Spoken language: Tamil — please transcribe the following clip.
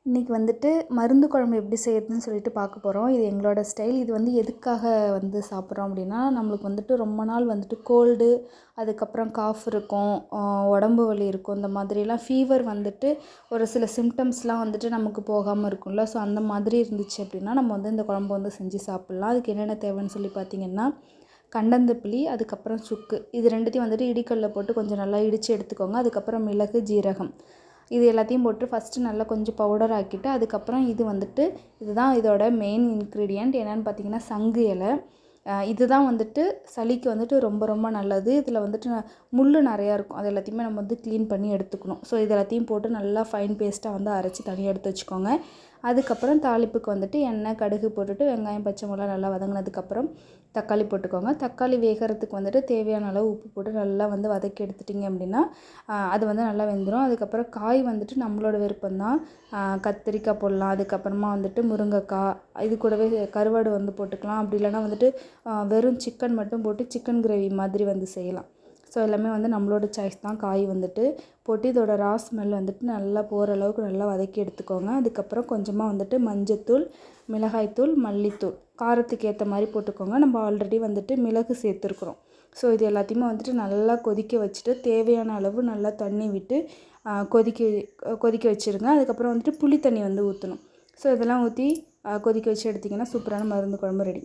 இன்றைக்கி வந்துட்டு மருந்து குழம்பு எப்படி செய்யறதுன்னு சொல்லிட்டு பார்க்க போகிறோம். இது எங்களோட ஸ்டைல். இது வந்து எதுக்காக வந்து சாப்பிட்றோம் அப்படின்னா, நம்மளுக்கு வந்துட்டு ரொம்ப நாள் வந்துட்டு கோல்டு, அதுக்கப்புறம் காஃப் இருக்கும், உடம்பு வலி இருக்கும். இந்த மாதிரிலாம் ஃபீவர் வந்துட்டு ஒரு சில சிம்டம்ஸ்லாம் வந்துட்டு நமக்கு போகாமல் இருக்கும்ல. ஸோ அந்த மாதிரி இருந்துச்சு அப்படின்னா நம்ம வந்து இந்த குழம்பு வந்து செஞ்சு சாப்பிட்லாம். அதுக்கு என்னென்ன தேவைன்னு சொல்லி பார்த்தீங்கன்னா, கண்டந்தப்பிளி, அதுக்கப்புறம் சுக்கு, இது ரெண்டுத்தையும் வந்துட்டு இடிக்கல்ல போட்டு கொஞ்சம் நல்லா இடித்து எடுத்துக்கோங்க. அதுக்கப்புறம் மிளகு, ஜீரகம், இது எல்லாத்தையும் போட்டு ஃபஸ்ட்டு நல்லா கொஞ்சம் பவுடர் ஆக்கிட்டு, அதுக்கப்புறம் இது வந்துட்டு இதுதான் இதோட மெயின் இன்க்ரீடியன்ட் என்னென்னு பார்த்தீங்கன்னா சங்கு இலை. இதுதான் வந்துட்டு சளிக்கு வந்துட்டு ரொம்ப ரொம்ப நல்லது. இதில் வந்துட்டு முள் நிறையா இருக்கும். அது எல்லாத்தையுமே நம்ம வந்து க்ளீன் பண்ணி எடுத்துக்கணும். ஸோ இது எல்லாத்தையும் போட்டு நல்லா ஃபைன் பேஸ்ட்டாக வந்து அரைச்சி தனியாக எடுத்து வச்சுக்கோங்க. அதுக்கப்புறம் தாளிப்புக்கு வந்துட்டு எண்ணெய், கடுகு போட்டுட்டு வெங்காயம், பச்சை மிளகா நல்லா வதங்கினதுக்கப்புறம் தக்காளி போட்டுக்கோங்க. தக்காளி வேகிறதுக்கு வந்துட்டு தேவையான அளவு உப்பு போட்டு நல்லா வந்து வதக்கி எடுத்துட்டிங்க அப்படின்னா அது வந்து நல்லா வெந்துடும். அதுக்கப்புறம் காய் வந்துட்டு நம்மளோட விருப்பம் தான். கத்திரிக்காய் போடலாம், அதுக்கப்புறமா வந்துட்டு முருங்கைக்காய், இது கூடவே கருவாடு வந்து போட்டுக்கலாம். அப்படி இல்லைனா வந்துட்டு வெறும் சிக்கன் மட்டும் போட்டு சிக்கன் கிரேவி மாதிரி வந்து செய்யலாம். ஸோ எல்லாமே வந்து நம்மளோட சாய்ஸ் தான். காய் வந்துட்டு போட்டு இதோட ரா ஸ்மெல் வந்துட்டு நல்லா போகிற அளவுக்கு நல்லா வதக்கி எடுத்துக்கோங்க. அதுக்கப்புறம் கொஞ்சமாக வந்துட்டு மஞ்சத்தூள், மிளகாய்த்தூள், மல்லித்தூள் காரத்துக்கு ஏற்ற மாதிரி போட்டுக்கோங்க. நம்ம ஆல்ரெடி வந்துட்டு மிளகு சேர்த்துருக்குறோம். ஸோ இது எல்லாத்தையுமே வந்துட்டு நல்லா கொதிக்க வச்சுட்டு தேவையான அளவு நல்லா தண்ணி விட்டு கொதிக்க வச்சுருங்க. அதுக்கப்புறம் வந்துட்டு புளி தண்ணி வந்து ஊற்றணும். ஸோ இதெல்லாம் ஊற்றி கொதிக்க வச்சு எடுத்திங்கன்னா சூப்பரான மருந்து குழம்பு ரெடி.